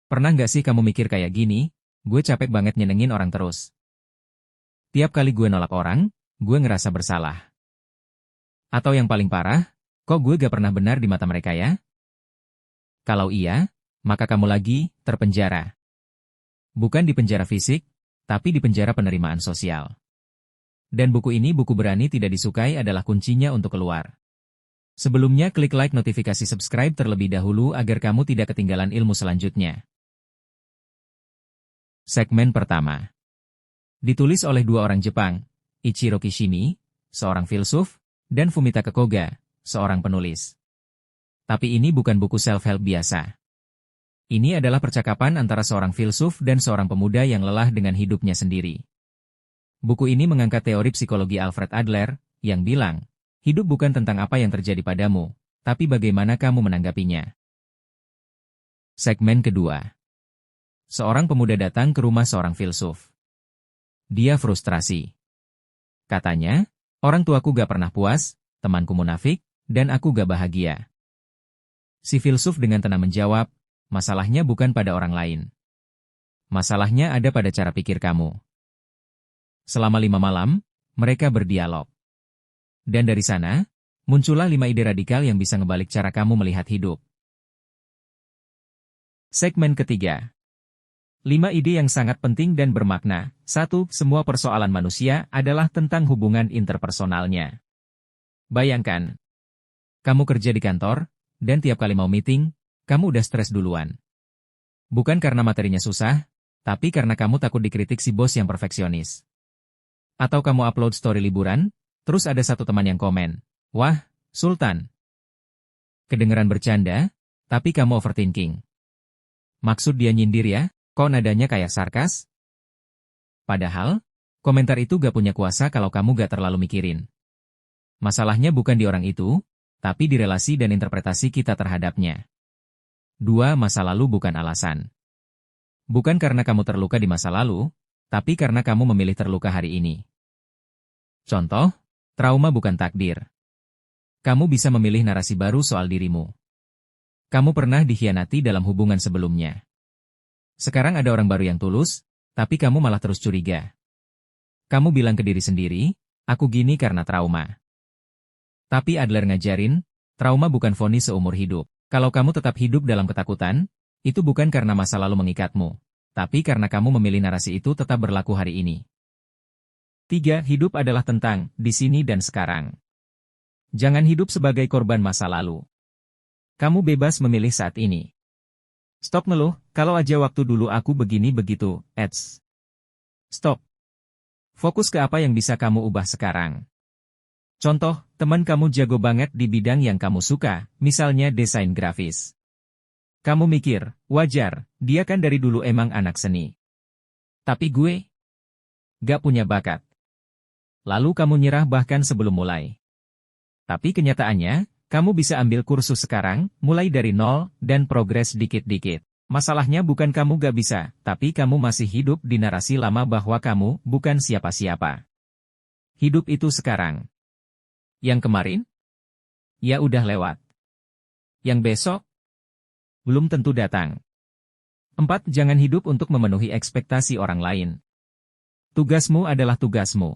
Pernah nggak sih kamu mikir kayak gini, gue capek banget nyenengin orang terus. Tiap kali gue nolak orang, gue ngerasa bersalah. Atau yang paling parah, kok gue gak pernah benar di mata mereka ya? Kalau iya, maka kamu lagi terpenjara. Bukan di penjara fisik, tapi di penjara penerimaan sosial. Dan buku ini buku berani tidak disukai adalah kuncinya untuk keluar. Sebelumnya klik like notifikasi subscribe terlebih dahulu agar kamu tidak ketinggalan ilmu selanjutnya. Segmen pertama. Ditulis oleh dua orang Jepang, Ichiro Kishimi, seorang filsuf, dan Fumitake Koga, seorang penulis. Tapi ini bukan buku self-help biasa. Ini adalah percakapan antara seorang filsuf dan seorang pemuda yang lelah dengan hidupnya sendiri. Buku ini mengangkat teori psikologi Alfred Adler, yang bilang, hidup bukan tentang apa yang terjadi padamu, tapi bagaimana kamu menanggapinya. Segmen kedua. Seorang pemuda datang ke rumah seorang filsuf. Dia frustrasi. Katanya, orang tuaku gak pernah puas, temanku munafik, dan aku gak bahagia. Si filsuf dengan tenang menjawab, masalahnya bukan pada orang lain. Masalahnya ada pada cara pikir kamu. Selama 5 malam, mereka berdialog. Dan dari sana, muncullah 5 ide radikal yang bisa ngebalik cara kamu melihat hidup. Segmen ketiga. 5 ide yang sangat penting dan bermakna. 1. Semua persoalan manusia adalah tentang hubungan interpersonalnya. Bayangkan, kamu kerja di kantor, dan tiap kali mau meeting, kamu udah stres duluan. Bukan karena materinya susah, tapi karena kamu takut dikritik si bos yang perfeksionis. Atau kamu upload story liburan, terus ada satu teman yang komen, "Wah, Sultan." Kedengeran bercanda, tapi kamu overthinking. Maksud dia nyindir ya? Kok nadanya kayak sarkas? Padahal, komentar itu gak punya kuasa kalau kamu gak terlalu mikirin. Masalahnya bukan di orang itu, tapi di relasi dan interpretasi kita terhadapnya. 2. Masa lalu bukan alasan. Bukan karena kamu terluka di masa lalu, tapi karena kamu memilih terluka hari ini. Contoh, trauma bukan takdir. Kamu bisa memilih narasi baru soal dirimu. Kamu pernah dikhianati dalam hubungan sebelumnya. Sekarang ada orang baru yang tulus, tapi kamu malah terus curiga. Kamu bilang ke diri sendiri, aku gini karena trauma. Tapi Adler ngajarin, trauma bukan vonis seumur hidup. Kalau kamu tetap hidup dalam ketakutan, itu bukan karena masa lalu mengikatmu, tapi karena kamu memilih narasi itu tetap berlaku hari ini. 3. Hidup adalah tentang di sini dan sekarang. Jangan hidup sebagai korban masa lalu. Kamu bebas memilih saat ini. Stop ngeluh, kalau aja waktu dulu aku begini begitu, Stop. Fokus ke apa yang bisa kamu ubah sekarang. Contoh, teman kamu jago banget di bidang yang kamu suka, misalnya desain grafis. Kamu mikir, wajar, dia kan dari dulu emang anak seni. Tapi gue gak punya bakat. Lalu kamu nyerah bahkan sebelum mulai. Tapi kenyataannya, kamu bisa ambil kursus sekarang, mulai dari nol, dan progres dikit-dikit. Masalahnya bukan kamu gak bisa, tapi kamu masih hidup di narasi lama bahwa kamu bukan siapa-siapa. Hidup itu sekarang. Yang kemarin? Ya udah lewat. Yang besok? Belum tentu datang. 4. Jangan hidup untuk memenuhi ekspektasi orang lain. Tugasmu adalah tugasmu.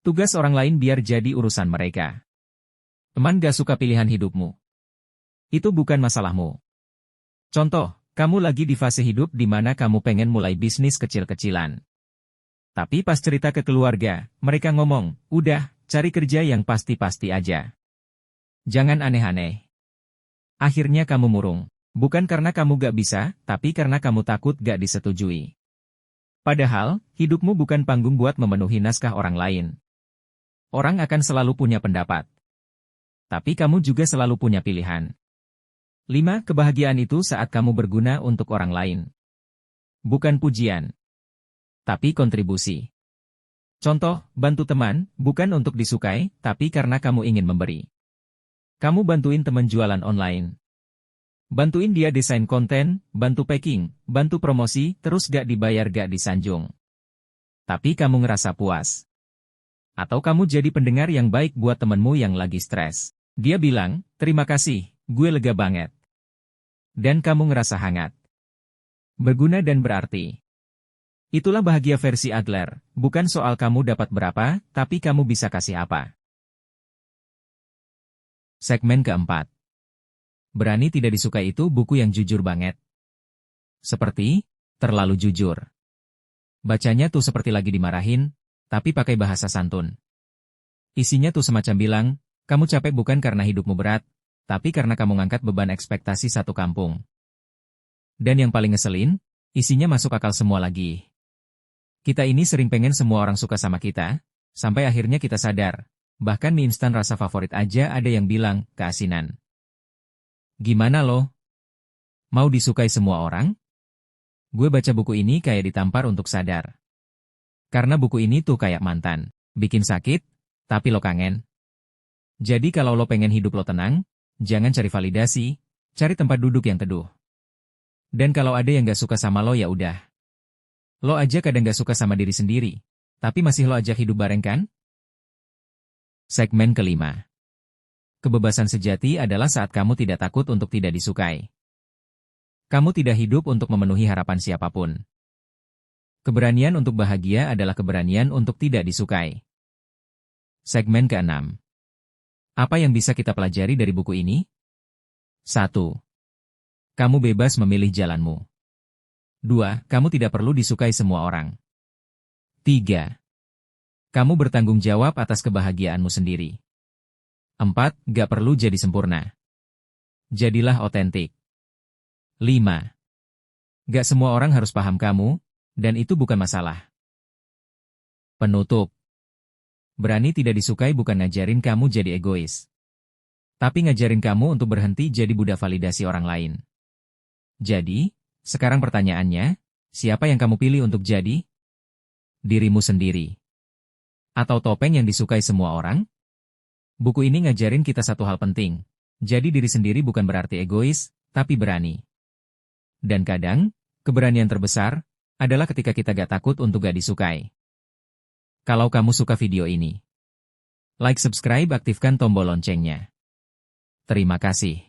Tugas orang lain biar jadi urusan mereka. Teman gak suka pilihan hidupmu. Itu bukan masalahmu. Contoh, kamu lagi di fase hidup di mana kamu pengen mulai bisnis kecil-kecilan. Tapi pas cerita ke keluarga, mereka ngomong, udah, cari kerja yang pasti-pasti aja. Jangan aneh-aneh. Akhirnya kamu murung. Bukan karena kamu gak bisa, tapi karena kamu takut gak disetujui. Padahal, hidupmu bukan panggung buat memenuhi naskah orang lain. Orang akan selalu punya pendapat. Tapi kamu juga selalu punya pilihan. 5. Kebahagiaan itu saat kamu berguna untuk orang lain. Bukan pujian. Tapi kontribusi. Contoh, bantu teman, bukan untuk disukai, tapi karena kamu ingin memberi. Kamu bantuin teman jualan online. Bantuin dia desain konten, bantu packing, bantu promosi, terus gak dibayar gak disanjung. Tapi kamu ngerasa puas. Atau kamu jadi pendengar yang baik buat temenmu yang lagi stres. Dia bilang, terima kasih, gue lega banget. Dan kamu ngerasa hangat. Berguna dan berarti. Itulah bahagia versi Adler, bukan soal kamu dapat berapa, tapi kamu bisa kasih apa. Segmen keempat. Berani Tidak Disukai itu buku yang jujur banget. Seperti, terlalu jujur. Bacanya tuh seperti lagi dimarahin, tapi pakai bahasa santun. Isinya tuh semacam bilang, kamu capek bukan karena hidupmu berat, tapi karena kamu ngangkat beban ekspektasi satu kampung. Dan yang paling ngeselin, isinya masuk akal semua lagi. Kita ini sering pengen semua orang suka sama kita, sampai akhirnya kita sadar. Bahkan mie instan rasa favorit aja ada yang bilang, keasinan. Gimana lo? Mau disukai semua orang? Gue baca buku ini kayak ditampar untuk sadar. Karena buku ini tuh kayak mantan. Bikin sakit, tapi lo kangen. Jadi kalau lo pengen hidup lo tenang, jangan cari validasi, cari tempat duduk yang teduh. Dan kalau ada yang gak suka sama lo ya udah. Lo aja kadang gak suka sama diri sendiri, tapi masih lo ajak hidup bareng kan? Segmen kelima. Kebebasan sejati adalah saat kamu tidak takut untuk tidak disukai. Kamu tidak hidup untuk memenuhi harapan siapapun. Keberanian untuk bahagia adalah keberanian untuk tidak disukai. Segmen keenam. Apa yang bisa kita pelajari dari buku ini? 1. Kamu bebas memilih jalanmu. 2. Kamu tidak perlu disukai semua orang. 3. Kamu bertanggung jawab atas kebahagiaanmu sendiri. 4. Gak perlu jadi sempurna. Jadilah otentik. 5. Gak semua orang harus paham kamu, dan itu bukan masalah. Penutup. Berani Tidak Disukai bukan ngajarin kamu jadi egois. Tapi ngajarin kamu untuk berhenti jadi budak validasi orang lain. Jadi, sekarang pertanyaannya, siapa yang kamu pilih untuk jadi? Dirimu sendiri. Atau topeng yang disukai semua orang? Buku ini ngajarin kita satu hal penting. Jadi diri sendiri bukan berarti egois, tapi berani. Dan kadang, keberanian terbesar adalah ketika kita gak takut untuk gak disukai. Kalau kamu suka video ini, like, subscribe, aktifkan tombol loncengnya. Terima kasih.